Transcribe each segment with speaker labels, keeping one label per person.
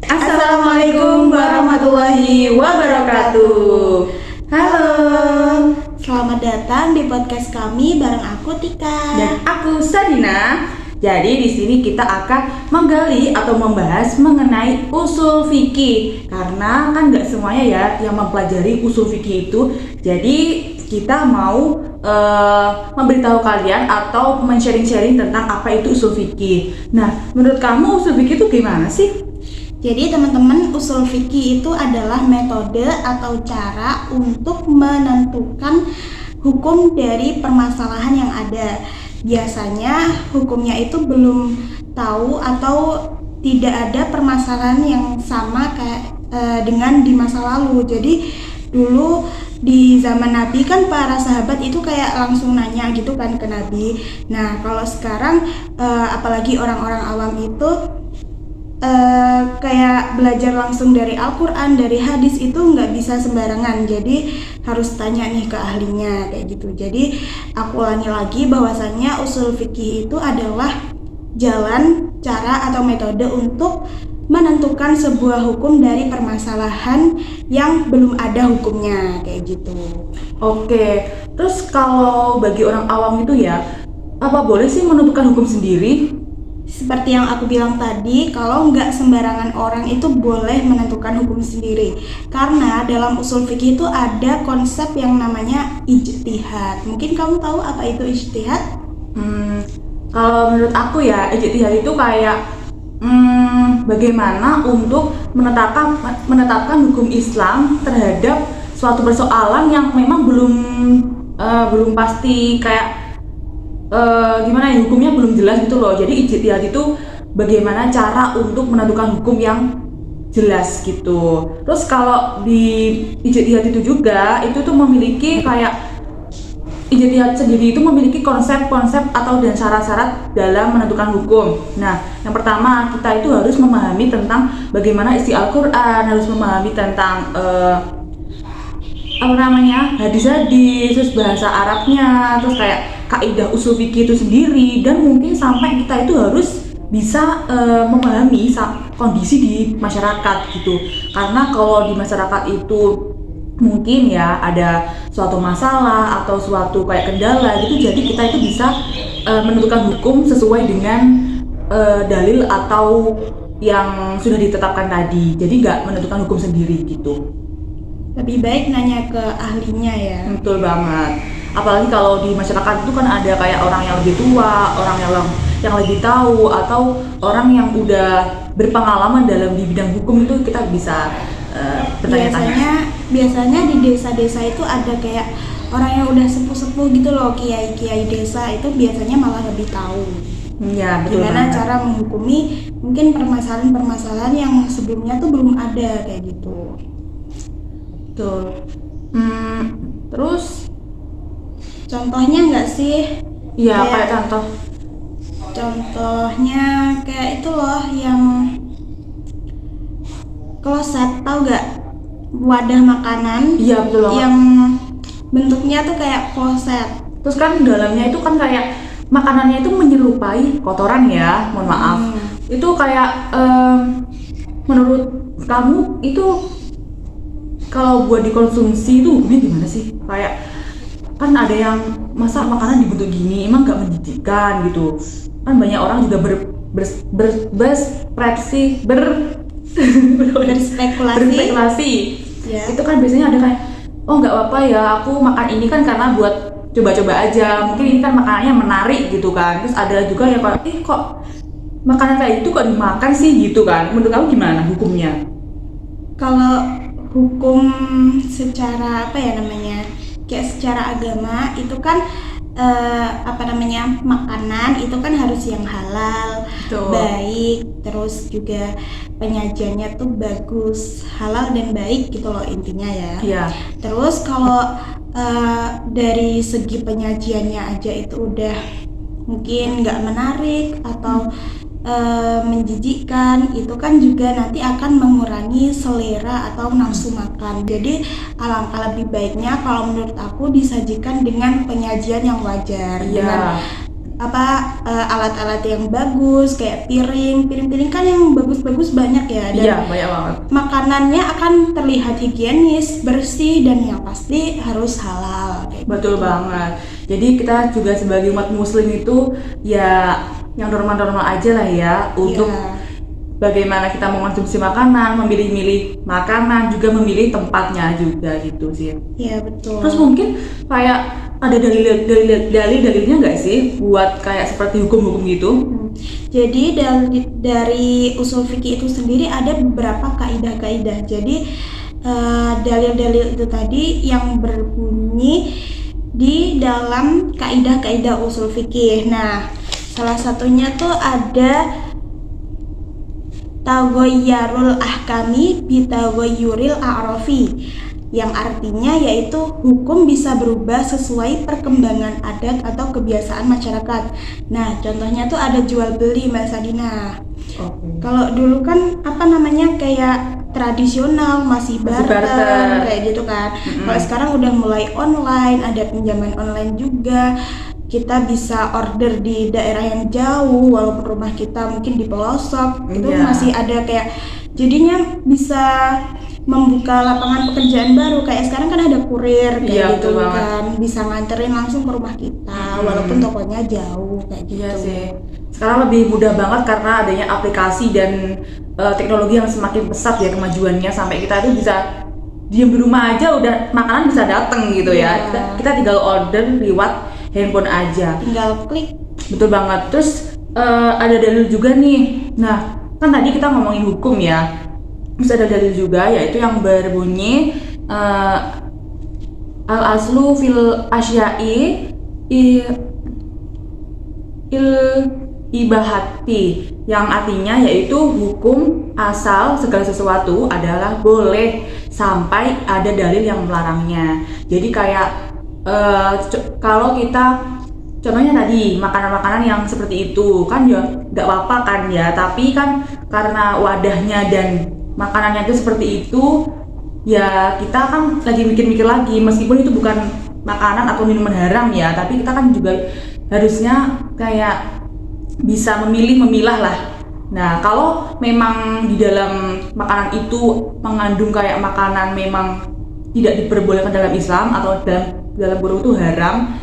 Speaker 1: Assalamualaikum warahmatullahi wabarakatuh.
Speaker 2: Halo, selamat datang di podcast kami bareng aku Tika
Speaker 1: Dan aku Sadina. Jadi di sini kita akan menggali atau membahas mengenai usul fikih. Karena kan nggak semuanya ya yang mempelajari usul fikih itu. Jadi kita mau memberitahu kalian atau men-sharing-sharing tentang apa itu usul fikih. Nah, menurut kamu usul fikih itu gimana sih?
Speaker 2: Jadi teman-teman, usul fikih itu adalah metode atau cara untuk menentukan hukum dari permasalahan yang ada. Biasanya hukumnya itu belum tahu atau tidak ada permasalahan yang sama kayak dengan di masa lalu. Jadi dulu di zaman Nabi kan para sahabat itu kayak langsung nanya gitu kan ke Nabi. Nah kalau sekarang apalagi orang-orang awam itu kayak belajar langsung dari Al-Quran, dari hadis itu nggak bisa sembarangan, jadi harus tanya nih ke ahlinya kayak gitu. Jadi aku ulangi lagi bahwasannya usul fikih itu adalah jalan, cara atau metode untuk menentukan sebuah hukum dari permasalahan yang belum ada hukumnya kayak gitu.
Speaker 1: Oke, terus kalau bagi orang awam itu ya, apa boleh sih menentukan hukum sendiri?
Speaker 2: Seperti yang aku bilang tadi, kalau nggak sembarangan orang itu boleh menentukan hukum sendiri. Karena dalam usul fikih itu ada konsep yang namanya ijtihad. Mungkin kamu tahu apa itu ijtihad?
Speaker 1: Kalau menurut aku ya, ijtihad itu kayak bagaimana untuk menetapkan hukum Islam terhadap suatu persoalan yang memang belum pasti kayak gimana ya, hukumnya belum jelas gitu loh. Jadi ijtihad itu bagaimana cara untuk menentukan hukum yang jelas gitu. Terus kalau di ijtihad itu juga itu tuh memiliki kayak ijtihad sendiri itu memiliki konsep-konsep atau dan syarat-syarat dalam menentukan hukum. Nah, yang pertama kita itu harus memahami tentang bagaimana isi Al-Quran, harus memahami tentang hadis-hadis, terus bahasa Arabnya, terus kayak kaidah usul fikih itu sendiri, dan mungkin sampai kita itu harus bisa memahami kondisi di masyarakat gitu. Karena kalau di masyarakat itu mungkin ya ada suatu masalah atau suatu kayak kendala gitu, jadi kita itu bisa menentukan hukum sesuai dengan dalil atau yang sudah ditetapkan tadi. Jadi nggak menentukan hukum sendiri gitu.
Speaker 2: Lebih baik nanya ke ahlinya ya.
Speaker 1: Betul banget. Apalagi kalau di masyarakat itu kan ada kayak orang yang lebih tua, orang yang lebih tahu, atau orang yang udah berpengalaman dalam di bidang hukum, itu kita bisa bertanya-tanya.
Speaker 2: Biasanya di desa-desa itu ada kayak orang yang udah sepuh-sepuh gitu loh, kiai-kiai desa itu biasanya malah lebih tahu.
Speaker 1: Ya, betul
Speaker 2: gimana
Speaker 1: banget.
Speaker 2: cara menghukumi mungkin permasalahan-permasalahan yang sebelumnya tuh belum ada kayak gitu.
Speaker 1: Betul. Terus
Speaker 2: Contohnya nggak sih?
Speaker 1: ya kayak contoh.
Speaker 2: Contohnya kayak itu loh yang kloset, tahu nggak? Wadah makanan.
Speaker 1: Iya, betul banget.
Speaker 2: Yang bentuknya tuh kayak kloset.
Speaker 1: Terus kan dalamnya itu kan kayak makanannya itu menyerupai kotoran ya, mohon maaf. Itu kayak menurut kamu itu kalau buat dikonsumsi itu hukumnya gimana sih? Kayak kan ada yang masa makanan dibentuk gini emang nggak menjijikkan gitu. Kan banyak orang juga berspekulasi.
Speaker 2: Ya.
Speaker 1: Itu kan biasanya ada kayak, oh nggak apa-apa ya, aku makan ini kan karena buat coba-coba aja, mungkin ini kan makanannya menarik gitu kan. Terus ada juga yang kayak, kok makanan kayak itu kok dimakan sih gitu kan. Menurut kamu gimana hukumnya?
Speaker 2: Kalau hukum secara kayak secara agama itu kan makanan itu kan harus yang halal,
Speaker 1: Betul.
Speaker 2: baik, terus juga penyajiannya tuh bagus, halal dan baik gitu loh intinya ya.
Speaker 1: Iya.
Speaker 2: Terus kalau dari segi penyajiannya aja itu udah mungkin nggak menarik atau menjijikkan, itu kan juga nanti akan mengurangi selera atau nafsu makan. Jadi alangkah lebih baiknya kalau menurut aku disajikan dengan penyajian yang wajar, dengan alat-alat yang bagus kayak piring kan yang bagus-bagus banyak ya, dan
Speaker 1: Iya, banyak banget.
Speaker 2: makanannya akan terlihat higienis, bersih, dan yang pasti harus halal kayak
Speaker 1: Betul
Speaker 2: gitu.
Speaker 1: banget. Jadi kita juga sebagai umat muslim itu ya yang normal-normal aja lah ya untuk
Speaker 2: Iya.
Speaker 1: bagaimana kita mengonsumsi makanan, memilih-milih makanan, juga memilih tempatnya juga gitu sih.
Speaker 2: Iya, betul.
Speaker 1: Terus mungkin kayak ada dalilnya nggak sih buat kayak seperti hukum-hukum gitu?
Speaker 2: Jadi dari usul fikih itu sendiri ada beberapa kaidah-kaidah. Jadi dalil-dalil itu tadi yang berbunyi di dalam kaidah-kaidah usul fikih. Nah, salah satunya tuh ada taghayyurul ahkami bitaghayyuril a'rafi, yang artinya yaitu hukum bisa berubah sesuai perkembangan adat atau kebiasaan masyarakat. Nah, contohnya tuh ada jual beli, Mbak Sadina.
Speaker 1: Oke.
Speaker 2: Kalau dulu kan kayak tradisional, masih barter kayak gitu kan. Kalau sekarang udah mulai online, ada pinjaman online juga. Kita bisa order di daerah yang jauh walaupun rumah kita mungkin di pelosok. Itu
Speaker 1: Iya.
Speaker 2: masih ada kayak, jadinya bisa membuka lapangan pekerjaan baru. Kayak sekarang kan ada kurir kayak
Speaker 1: Iya,
Speaker 2: gitu
Speaker 1: betul banget.
Speaker 2: kan, bisa nganterin langsung ke rumah kita walaupun tokonya jauh kayak gitu.
Speaker 1: Iya sih. Sekarang lebih mudah banget karena adanya aplikasi dan teknologi yang semakin pesat ya kemajuannya, sampai kita tuh bisa diem di rumah aja udah makanan bisa dateng gitu ya.
Speaker 2: Iya.
Speaker 1: Kita tinggal order lewat handphone aja.
Speaker 2: Tinggal klik.
Speaker 1: Betul banget. Terus ada dalil juga nih. Nah, kan tadi kita ngomongin hukum ya. Terus ada dalil juga yaitu yang berbunyi al aslu fil asya'i il ibahati, yang artinya yaitu hukum asal segala sesuatu adalah boleh sampai ada dalil yang melarangnya. Jadi kayak kalau kita contohnya tadi makanan-makanan yang seperti itu kan ya nggak apa-apa kan ya, tapi kan karena wadahnya dan makanannya itu seperti itu ya kita kan lagi mikir-mikir lagi, meskipun itu bukan makanan atau minuman haram ya, tapi kita kan juga harusnya kayak bisa memilah lah. Nah, kalau memang di dalam makanan itu mengandung kayak makanan memang tidak diperbolehkan dalam Islam atau dalam buruk itu haram,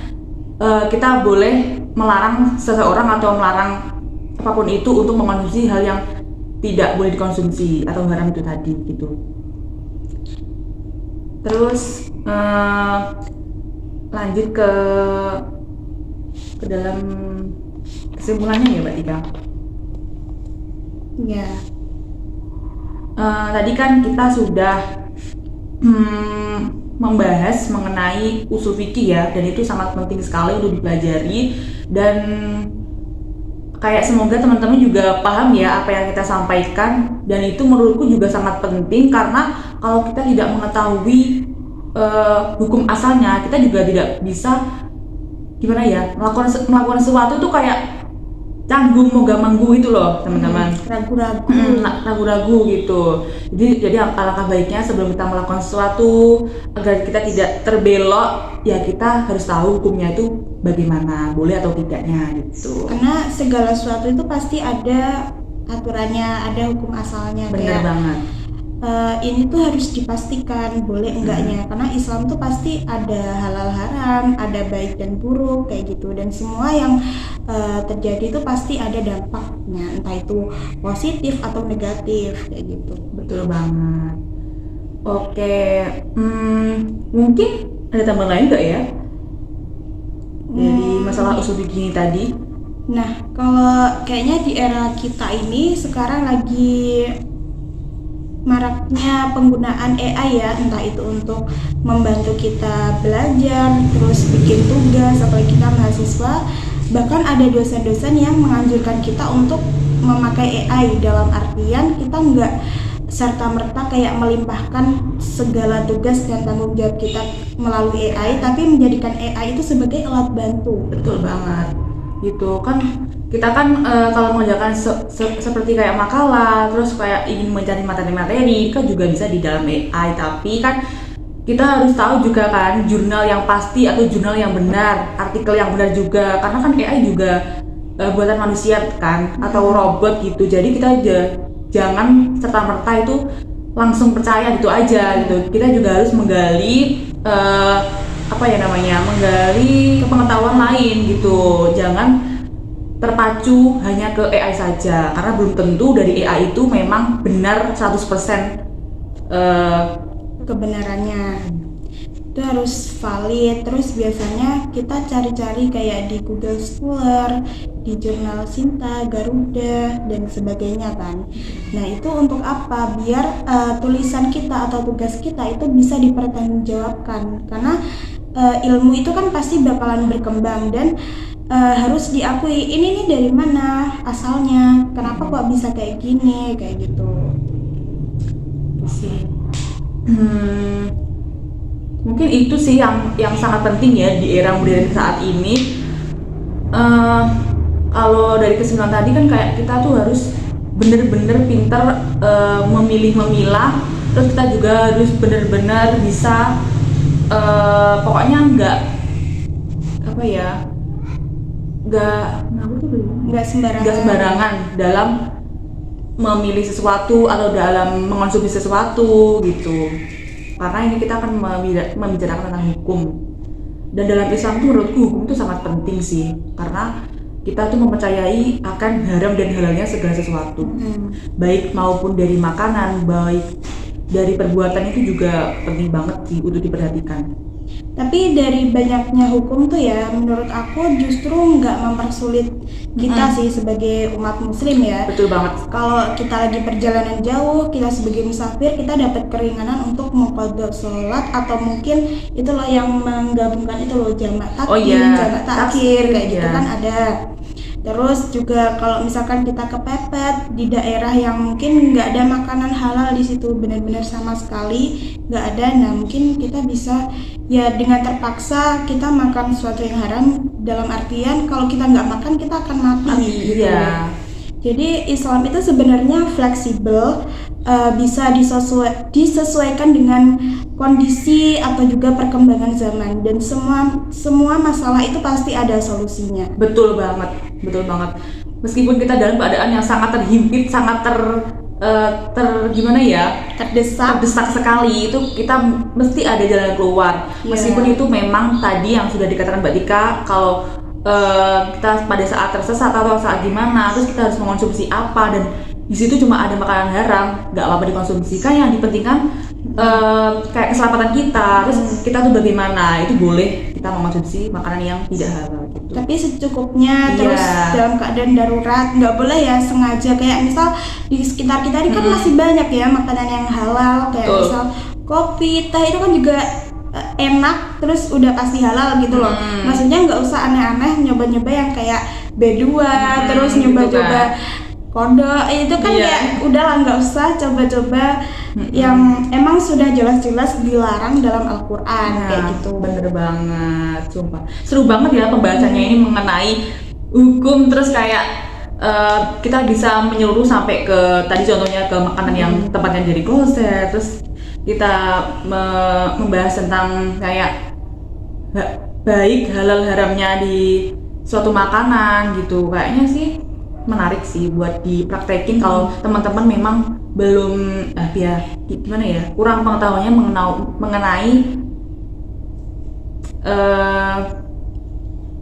Speaker 1: kita boleh melarang seseorang atau melarang apapun itu untuk mengkonsumsi hal yang tidak boleh dikonsumsi atau haram itu tadi gitu. Terus lanjut ke dalam kesimpulannya ya Mbak Tika.
Speaker 2: Ya.
Speaker 1: Tadi kan kita sudah membahas mengenai usul fikih ya, dan itu sangat penting sekali untuk dipelajari, dan kayak semoga teman-teman juga paham ya apa yang kita sampaikan, dan itu menurutku juga sangat penting karena kalau kita tidak mengetahui hukum asalnya, kita juga tidak bisa gimana ya melakukan sesuatu tuh kayak canggung mau manggu itu loh teman-teman. Ragu-ragu gitu. Jadi alangkah baiknya sebelum kita melakukan sesuatu agar kita tidak terbelok ya, kita harus tahu hukumnya itu bagaimana, boleh atau tidaknya gitu.
Speaker 2: Karena segala sesuatu itu pasti ada aturannya, ada hukum asalnya.
Speaker 1: Bener banget.
Speaker 2: Ini tuh harus dipastikan boleh enggaknya, karena Islam tuh pasti ada halal haram, ada baik dan buruk kayak gitu, dan semua yang terjadi itu pasti ada dampaknya, entah itu positif atau negatif kayak gitu.
Speaker 1: Betul banget. Oke, mungkin ada tambahan lain nggak ya dari masalah usul fikih ini tadi?
Speaker 2: Nah, kalau kayaknya di era kita ini sekarang lagi maraknya penggunaan AI ya, entah itu untuk membantu kita belajar, terus bikin tugas, apalagi kita mahasiswa. Bahkan ada dosen-dosen yang menganjurkan kita untuk memakai AI, dalam artian kita nggak serta-merta kayak melimpahkan segala tugas dan tanggung jawab kita melalui AI, tapi menjadikan AI itu sebagai alat bantu.
Speaker 1: Betul banget. Gitu kan, kita kan kalau mengerjakan seperti kayak makalah, terus kayak ingin mencari materi-materi kan juga bisa di dalam AI, tapi kan kita harus tahu juga kan jurnal yang pasti atau jurnal yang benar, artikel yang benar juga, karena kan AI juga buatan manusia kan atau robot gitu. Jadi kita jangan serta-merta itu langsung percaya gitu aja gitu. Kita juga harus menggali menggali pengetahuan lain gitu. Jangan terpacu hanya ke AI saja, karena belum tentu dari AI itu memang benar 100%
Speaker 2: kebenarannya. Itu harus valid. Terus biasanya kita cari-cari kayak di Google Scholar, di jurnal Sinta, Garuda, dan sebagainya kan. Nah itu untuk apa? Biar tulisan kita atau tugas kita itu bisa dipertanggungjawabkan. Karena ilmu itu kan pasti bakalan berkembang dan harus diakui ini nih dari mana asalnya, kenapa kok bisa kayak gini, kayak gitu.
Speaker 1: Mungkin itu sih yang sangat penting ya di era modern saat ini. Kalau dari kesimpulan tadi kan kayak kita tuh harus bener-bener pinter memilah, terus kita juga harus bener-bener bisa pokoknya nggak sembarangan dalam memilih sesuatu atau dalam mengonsumsi sesuatu gitu. Karena ini kita akan membicarakan tentang hukum, dan dalam Islam tuh menurutku hukum itu sangat penting sih, karena kita tuh mempercayai akan haram dan halalnya segala sesuatu, baik maupun dari makanan, baik dari perbuatan, itu juga penting banget sih untuk diperhatikan.
Speaker 2: Tapi dari banyaknya hukum tuh ya, menurut aku justru nggak mempersulit kita sih sebagai umat muslim ya.
Speaker 1: Betul banget.
Speaker 2: Kalau kita lagi perjalanan jauh, kita sebagai musafir, kita dapat keringanan untuk mengqadha sholat, atau mungkin itu loh yang menggabungkan itu loh jamak takdim, jamak takhir, kayak gitu kan ada. Terus juga kalau misalkan kita kepepet di daerah yang mungkin nggak ada makanan halal di situ, benar-benar sama sekali nggak ada, nah mungkin kita bisa ya dengan terpaksa kita makan sesuatu yang haram, dalam artian kalau kita nggak makan kita akan mati gitu. Jadi Islam itu sebenarnya fleksibel, bisa disesuaikan dengan kondisi atau juga perkembangan zaman, dan semua masalah itu pasti ada solusinya.
Speaker 1: Betul banget. Meskipun kita dalam keadaan yang sangat terhimpit, sangat terdesak sekali, itu kita mesti ada jalan keluar. Meskipun itu memang tadi yang sudah dikatakan Mbak Tika, kalau kita pada saat tersesat atau saat gimana, terus kita harus mengonsumsi apa, dan di situ cuma ada makanan haram, nggak apa-apa dikonsumsi. Kan yang dipentingkan kayak keselamatan kita, terus kita tuh bagaimana, itu boleh kita mengonsumsi makanan yang tidak halal gitu.
Speaker 2: Tapi secukupnya, terus dalam keadaan darurat, nggak boleh ya sengaja, kayak misal di sekitar kita ini kan masih banyak ya makanan yang halal, kayak misal kopi, teh, itu kan juga enak, terus udah pasti halal gitu loh. Maksudnya nggak usah aneh-aneh nyoba-nyoba yang kayak B2, terus nyoba-nyoba kodok, itu kan kayak udahlah, nggak usah coba-coba yang emang sudah jelas-jelas dilarang dalam Al-Quran, kayak gitu.
Speaker 1: Bener banget, sumpah seru banget ya pembahasannya ini mengenai hukum, terus kayak kita bisa menyeluruh sampai ke tadi contohnya ke makanan yang tempatnya dari kloset, terus kita membahas tentang kayak baik halal haramnya di suatu makanan gitu. Kayaknya sih menarik sih buat dipraktekin kalau teman-teman memang belum kurang pengetahuannya mengenai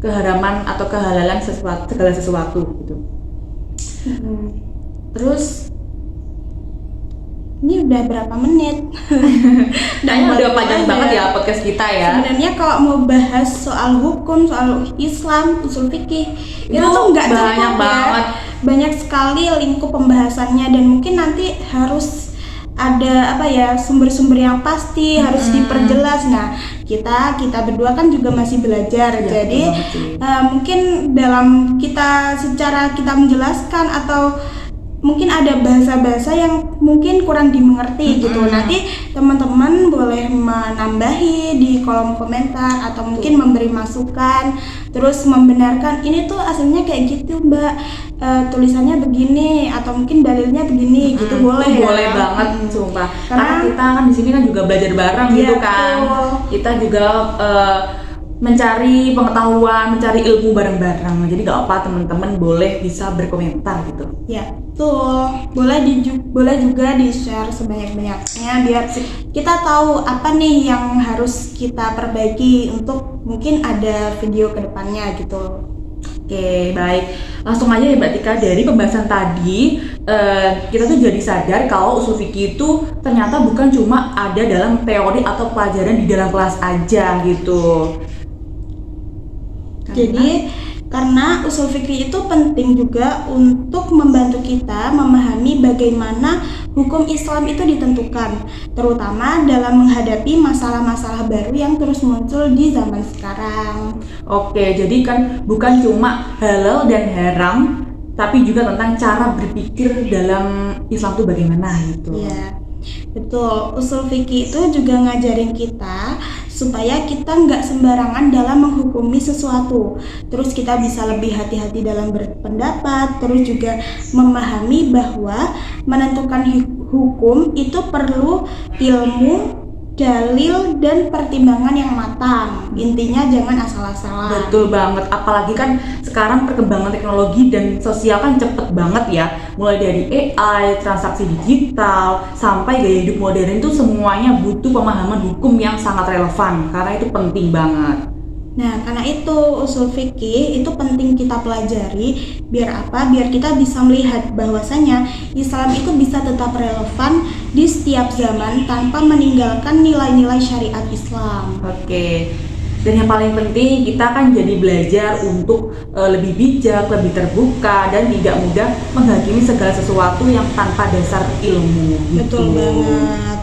Speaker 1: keharaman atau kehalalan segala sesuatu gitu. Terus
Speaker 2: ini udah berapa menit?
Speaker 1: Udah panjang banget ya podcast kita ya.
Speaker 2: Sebenarnya kalau mau bahas soal hukum, soal Islam, usul fikih, itu tuh nggak
Speaker 1: banyak banget.
Speaker 2: Banyak sekali lingkup pembahasannya, dan mungkin nanti harus ada sumber-sumber yang pasti harus diperjelas. Nah, kita berdua kan juga masih belajar, jadi mungkin dalam secara kita menjelaskan atau mungkin ada bahasa-bahasa yang mungkin kurang dimengerti gitu. Nanti teman-teman boleh menambahi di kolom komentar atau mungkin memberi masukan, terus membenarkan ini tuh aslinya kayak gitu Mbak, tulisannya begini atau mungkin dalilnya begini gitu, boleh ya.
Speaker 1: Boleh banget, sumpah. Karena
Speaker 2: Karena
Speaker 1: kita kan di sini kan juga belajar bareng
Speaker 2: Iya,
Speaker 1: gitu kan.
Speaker 2: betul.
Speaker 1: Kita juga mencari pengetahuan, mencari ilmu bareng-bareng. Jadi gak apa teman-teman boleh bisa berkomentar gitu.
Speaker 2: Ya, betul. Boleh juga di-share sebanyak-banyaknya biar kita tahu apa nih yang harus kita perbaiki untuk mungkin ada video kedepannya gitu.
Speaker 1: Oke, baik. Langsung aja ya Mbak Tika, dari pembahasan tadi kita tuh jadi sadar kalau usul fikih itu ternyata bukan cuma ada dalam teori atau pelajaran di dalam kelas aja gitu.
Speaker 2: Jadi karena usul fikih itu penting juga untuk membantu kita memahami bagaimana hukum Islam itu ditentukan, terutama dalam menghadapi masalah-masalah baru yang terus muncul di zaman sekarang.
Speaker 1: Oke, jadi kan bukan cuma halal dan haram, tapi juga tentang cara berpikir dalam Islam itu bagaimana gitu.
Speaker 2: Iya, betul. Usul fikih itu juga ngajarin kita supaya kita nggak sembarangan dalam menghukumi sesuatu. Terus kita bisa lebih hati-hati dalam berpendapat. Terus juga memahami bahwa menentukan hukum itu perlu ilmu, dalil, dan pertimbangan yang matang. Intinya jangan asal-asalan.
Speaker 1: Betul banget, apalagi kan sekarang perkembangan teknologi dan sosial kan cepet banget ya. Mulai dari AI, transaksi digital, sampai gaya hidup modern itu semuanya butuh pemahaman hukum yang sangat relevan, karena itu penting banget.
Speaker 2: Nah, karena itu usul fikih itu penting kita pelajari. Biar apa? Biar kita bisa melihat bahwasanya Islam itu bisa tetap relevan di setiap zaman tanpa meninggalkan nilai-nilai syariat Islam.
Speaker 1: Oke, dan yang paling penting kita kan jadi belajar untuk lebih bijak, lebih terbuka, dan tidak mudah menghakimi segala sesuatu yang tanpa dasar ilmu gitu.
Speaker 2: Betul banget.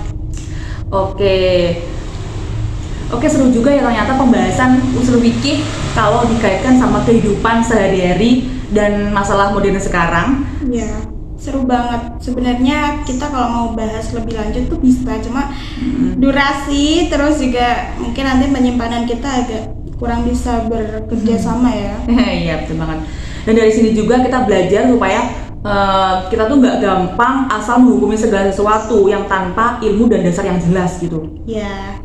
Speaker 1: Oke, seru juga ya ternyata pembahasan usul fikih kalau dikaitkan sama kehidupan sehari-hari dan masalah modern sekarang.
Speaker 2: Ya, seru banget. Sebenarnya kita kalau mau bahas lebih lanjut tuh bisa, cuma durasi terus juga mungkin nanti penyimpanan kita agak kurang bisa bekerja sama ya.
Speaker 1: Iya, betul banget. Dan dari sini juga kita belajar supaya kita tuh nggak gampang asal menghukumi segala sesuatu yang tanpa ilmu dan dasar yang jelas gitu.
Speaker 2: Ya.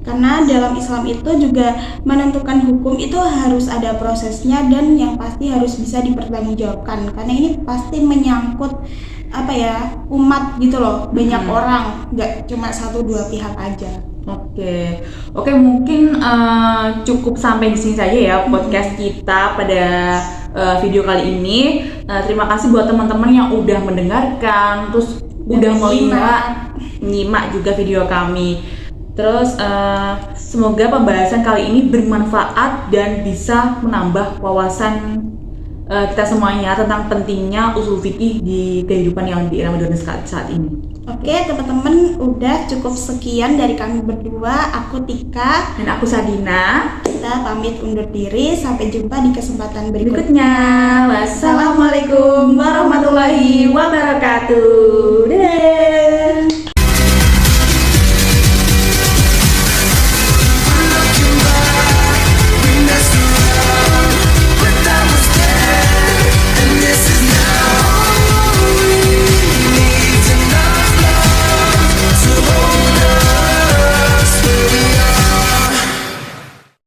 Speaker 2: Karena dalam Islam itu juga menentukan hukum itu harus ada prosesnya dan yang pasti harus bisa dipertanggungjawabkan. Karena ini pasti menyangkut umat gitu loh, banyak orang, nggak cuma 1-2 pihak aja.
Speaker 1: Oke, mungkin cukup sampai di sini saja ya podcast kita pada video kali ini. Terima kasih buat teman-teman yang udah mendengarkan, terus udah menyimak juga video kami. Terus semoga pembahasan kali ini bermanfaat dan bisa menambah wawasan kita semuanya tentang pentingnya usul fikih di kehidupan yang di era modern saat ini.
Speaker 2: Oke teman-teman, udah cukup sekian dari kami berdua. Aku Tika
Speaker 1: dan aku Sadina.
Speaker 2: Kita pamit undur diri, sampai jumpa di kesempatan
Speaker 1: berikutnya. Wassalamualaikum warahmatullahi wabarakatuh.